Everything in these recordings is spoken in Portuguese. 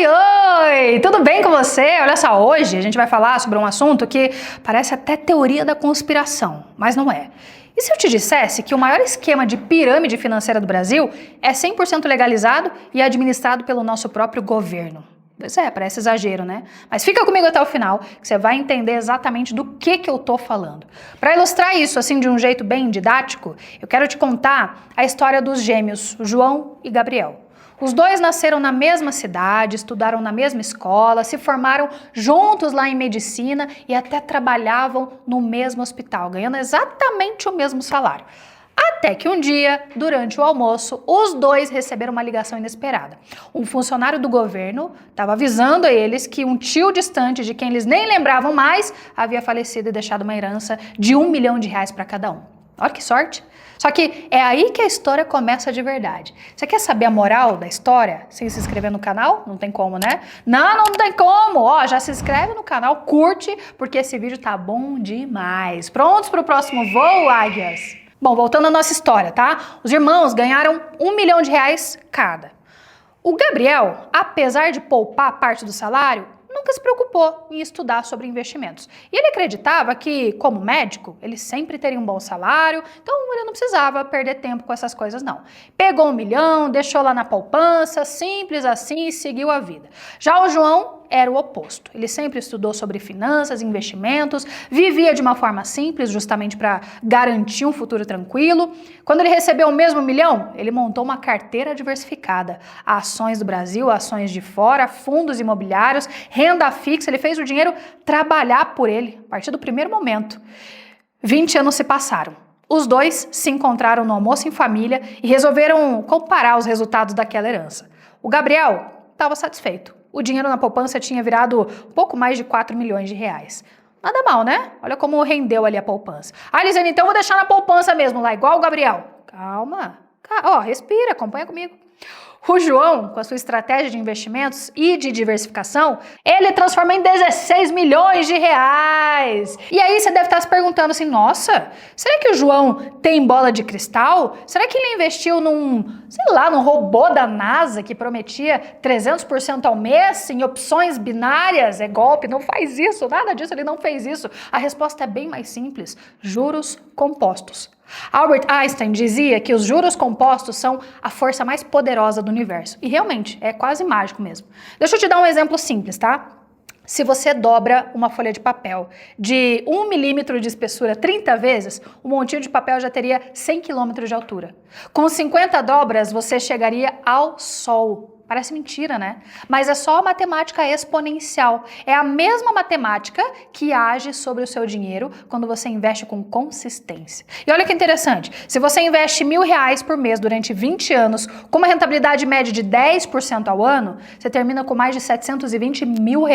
Oi! Tudo bem com você? Olha só, hoje a gente vai falar sobre um assunto que parece até teoria da conspiração, mas não é. E se eu te dissesse que o maior esquema de pirâmide financeira do Brasil é 100% legalizado e administrado pelo nosso próprio governo? Pois é, parece exagero, né? Mas fica comigo até o final, que você vai entender exatamente do que eu tô falando. Para ilustrar isso, assim, de um jeito bem didático, eu quero te contar a história dos gêmeos João e Gabriel. Os dois nasceram na mesma cidade, estudaram na mesma escola, se formaram juntos lá em medicina e até trabalhavam no mesmo hospital, ganhando exatamente o mesmo salário. Até que um dia, durante o almoço, os dois receberam uma ligação inesperada. Um funcionário do governo estava avisando a eles que um tio distante, de quem eles nem lembravam mais, havia falecido e deixado uma herança de R$1 milhão para cada um. Olha que sorte! Só que é aí que a história começa de verdade. Você quer saber a moral da história sem se inscrever no canal? Não tem como, né? Não tem como! Ó, já se inscreve no canal, curte, porque esse vídeo tá bom demais. Prontos para o próximo voo, águias? Bom, voltando à nossa história, tá? Os irmãos ganharam R$1 milhão cada. O Gabriel, apesar de poupar parte do salário, nunca se preocupou em estudar sobre investimentos. E ele acreditava que, como médico, ele sempre teria um bom salário, então ele não precisava perder tempo com essas coisas, não. Pegou R$1 milhão, deixou lá na poupança, simples assim, e seguiu a vida. Já o João era o oposto. Ele sempre estudou sobre finanças, investimentos, vivia de uma forma simples, justamente para garantir um futuro tranquilo. Quando ele recebeu o mesmo R$1 milhão, ele montou uma carteira diversificada. Ações do Brasil, ações de fora, fundos imobiliários, renda fixa. Ele fez o dinheiro trabalhar por ele, a partir do primeiro momento. 20 anos se passaram. Os dois se encontraram no almoço em família e resolveram comparar os resultados daquela herança. O Gabriel estava satisfeito. O dinheiro na poupança tinha virado pouco mais de R$4 milhões. Nada mal, né? Olha como rendeu ali a poupança. Ah, Elisane, então vou deixar na poupança mesmo, lá igual o Gabriel. Calma. Ó, respira, acompanha comigo. O João, com a sua estratégia de investimentos e de diversificação, ele transformou em R$16 milhões. E aí você deve estar se perguntando assim, nossa, será que o João tem bola de cristal? Será que ele investiu num robô da NASA que prometia 300% ao mês em opções binárias? É golpe, não faz isso, nada disso, ele não fez isso. A resposta é bem mais simples, juros compostos. Albert Einstein dizia que os juros compostos são a força mais poderosa do universo. E realmente, é quase mágico mesmo. Deixa eu te dar um exemplo simples, tá? Se você dobra uma folha de papel de 1 milímetro de espessura 30 vezes, um montinho de papel já teria 100 quilômetros de altura. Com 50 dobras, você chegaria ao Sol. Parece mentira, né? Mas é só matemática exponencial. É a mesma matemática que age sobre o seu dinheiro quando você investe com consistência. E olha que interessante, se você investe R$1.000 por mês durante 20 anos, com uma rentabilidade média de 10% ao ano, você termina com mais de R$720 mil.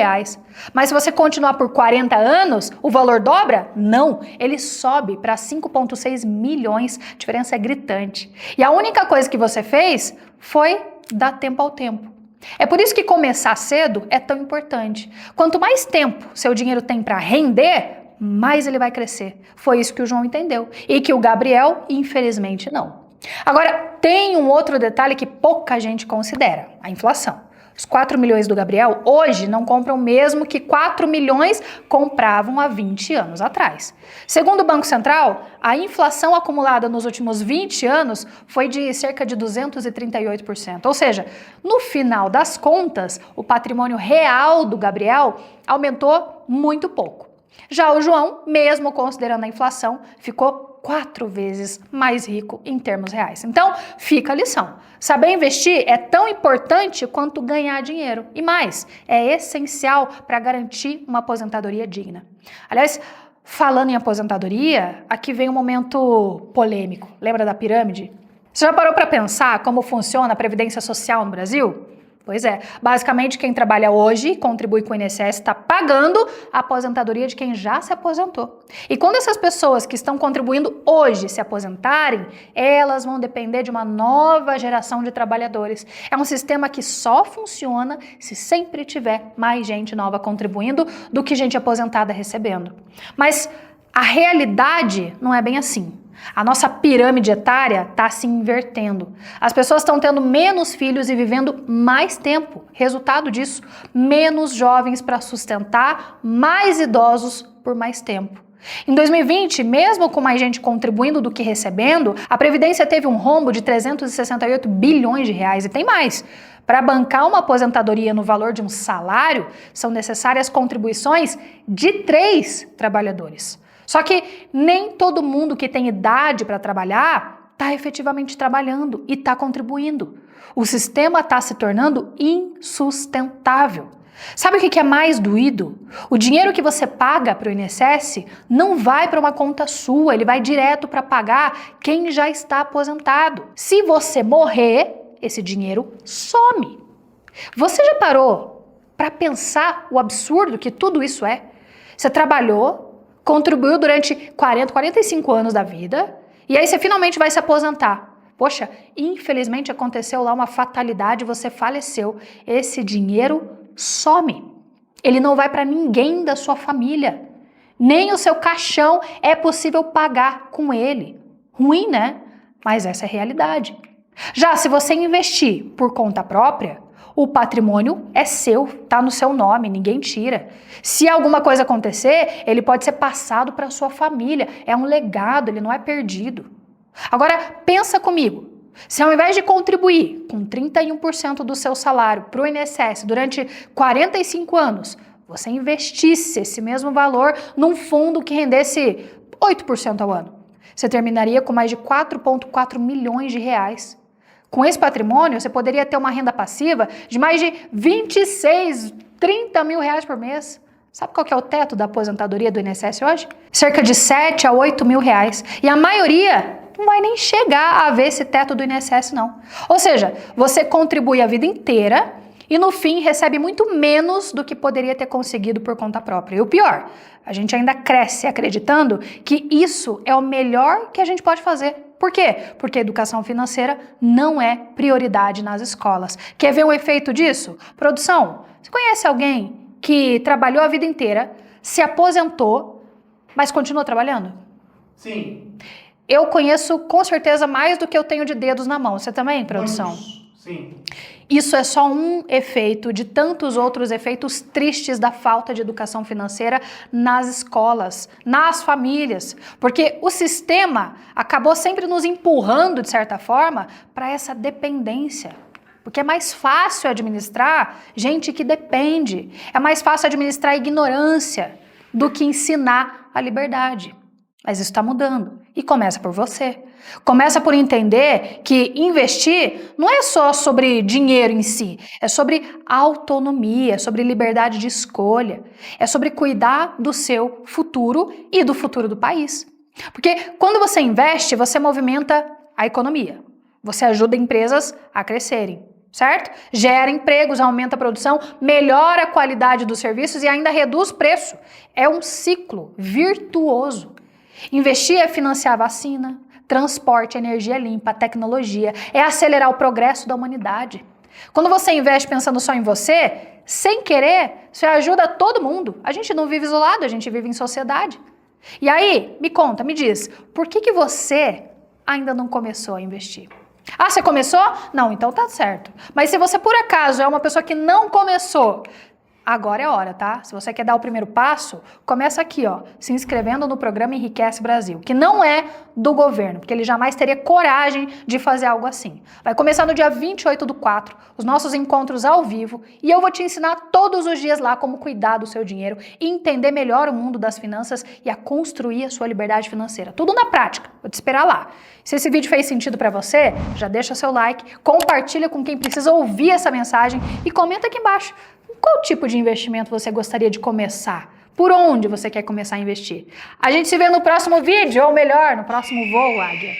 Mas se você continuar por 40 anos, o valor dobra? Não, ele sobe para 5,6 milhões. A diferença é gritante. E a única coisa que você fez foi dar tempo ao tempo. É por isso que começar cedo é tão importante. Quanto mais tempo seu dinheiro tem para render, mais ele vai crescer. Foi isso que o João entendeu. E que o Gabriel, infelizmente, não. Agora, tem um outro detalhe que pouca gente considera: a inflação. Os 4 milhões do Gabriel hoje não compram o mesmo que 4 milhões compravam há 20 anos atrás. Segundo o Banco Central, a inflação acumulada nos últimos 20 anos foi de cerca de 238%. Ou seja, no final das contas, o patrimônio real do Gabriel aumentou muito pouco. Já o João, mesmo considerando a inflação, ficou 4 vezes mais rico em termos reais. Então, fica a lição. Saber investir é tão importante quanto ganhar dinheiro. E mais, é essencial para garantir uma aposentadoria digna. Aliás, falando em aposentadoria, aqui vem um momento polêmico. Lembra da pirâmide? Você já parou para pensar como funciona a Previdência Social no Brasil? Pois é, basicamente quem trabalha hoje e contribui com o INSS está pagando a aposentadoria de quem já se aposentou. E quando essas pessoas que estão contribuindo hoje se aposentarem, elas vão depender de uma nova geração de trabalhadores. É um sistema que só funciona se sempre tiver mais gente nova contribuindo do que gente aposentada recebendo. Mas a realidade não é bem assim. A nossa pirâmide etária está se invertendo. As pessoas estão tendo menos filhos e vivendo mais tempo. Resultado disso, menos jovens para sustentar, mais idosos por mais tempo. Em 2020, mesmo com mais gente contribuindo do que recebendo, a Previdência teve um rombo de 368 bilhões de reais e tem mais. Para bancar uma aposentadoria no valor de um salário, são necessárias contribuições de 3 trabalhadores. Só que nem todo mundo que tem idade para trabalhar está efetivamente trabalhando e está contribuindo. O sistema está se tornando insustentável. Sabe o que é mais doído? O dinheiro que você paga para o INSS não vai para uma conta sua, ele vai direto para pagar quem já está aposentado. Se você morrer, esse dinheiro some. Você já parou para pensar o absurdo que tudo isso é? Você trabalhou, contribuiu durante 40, 45 anos da vida e aí você finalmente vai se aposentar. Poxa, infelizmente aconteceu lá uma fatalidade, você faleceu. Esse dinheiro some. Ele não vai para ninguém da sua família. Nem o seu caixão é possível pagar com ele. Ruim, né? Mas essa é a realidade. Já se você investir por conta própria, o patrimônio é seu, tá no seu nome, ninguém tira. Se alguma coisa acontecer, ele pode ser passado para sua família. É um legado, ele não é perdido. Agora, pensa comigo. Se ao invés de contribuir com 31% do seu salário para o INSS durante 45 anos, você investisse esse mesmo valor num fundo que rendesse 8% ao ano, você terminaria com mais de 4,4 milhões de reais. Com esse patrimônio, você poderia ter uma renda passiva de mais de 26, 30 mil reais por mês. Sabe qual que é o teto da aposentadoria do INSS hoje? Cerca de 7 a 8 mil reais. E a maioria não vai nem chegar a ver esse teto do INSS, não. Ou seja, você contribui a vida inteira e no fim recebe muito menos do que poderia ter conseguido por conta própria. E o pior, a gente ainda cresce acreditando que isso é o melhor que a gente pode fazer. Por quê? Porque a educação financeira não é prioridade nas escolas. Quer ver um efeito disso? Produção, você conhece alguém que trabalhou a vida inteira, se aposentou, mas continua trabalhando? Sim. Eu conheço com certeza mais do que eu tenho de dedos na mão. Você também, produção? Muitos. Sim. Isso é só um efeito de tantos outros efeitos tristes da falta de educação financeira nas escolas, nas famílias. Porque o sistema acabou sempre nos empurrando, de certa forma, para essa dependência. Porque é mais fácil administrar gente que depende. É mais fácil administrar a ignorância do que ensinar a liberdade. Mas isso está mudando. E começa por você. Começa por entender que investir não é só sobre dinheiro em si, é sobre autonomia, é sobre liberdade de escolha, é sobre cuidar do seu futuro e do futuro do país. Porque quando você investe, você movimenta a economia, você ajuda empresas a crescerem, certo? Gera empregos, aumenta a produção, melhora a qualidade dos serviços e ainda reduz o preço. É um ciclo virtuoso. Investir é financiar vacina, transporte, energia limpa, tecnologia, é acelerar o progresso da humanidade. Quando você investe pensando só em você, sem querer, você ajuda todo mundo. A gente não vive isolado, a gente vive em sociedade. E aí, me conta, me diz, por que você ainda não começou a investir? Ah, você começou? Não, então tá certo. Mas se você por acaso é uma pessoa que não começou, agora é a hora, tá? Se você quer dar o primeiro passo, começa aqui, ó, se inscrevendo no programa Enriquece Brasil, que não é do governo, porque ele jamais teria coragem de fazer algo assim. Vai começar no dia 28/4, os nossos encontros ao vivo, e eu vou te ensinar todos os dias lá como cuidar do seu dinheiro, entender melhor o mundo das finanças e a construir a sua liberdade financeira. Tudo na prática. Vou te esperar lá. Se esse vídeo fez sentido para você, já deixa seu like, compartilha com quem precisa ouvir essa mensagem e comenta aqui embaixo. Qual tipo de investimento você gostaria de começar? Por onde você quer começar a investir? A gente se vê no próximo vídeo, ou melhor, no próximo voo, Águia.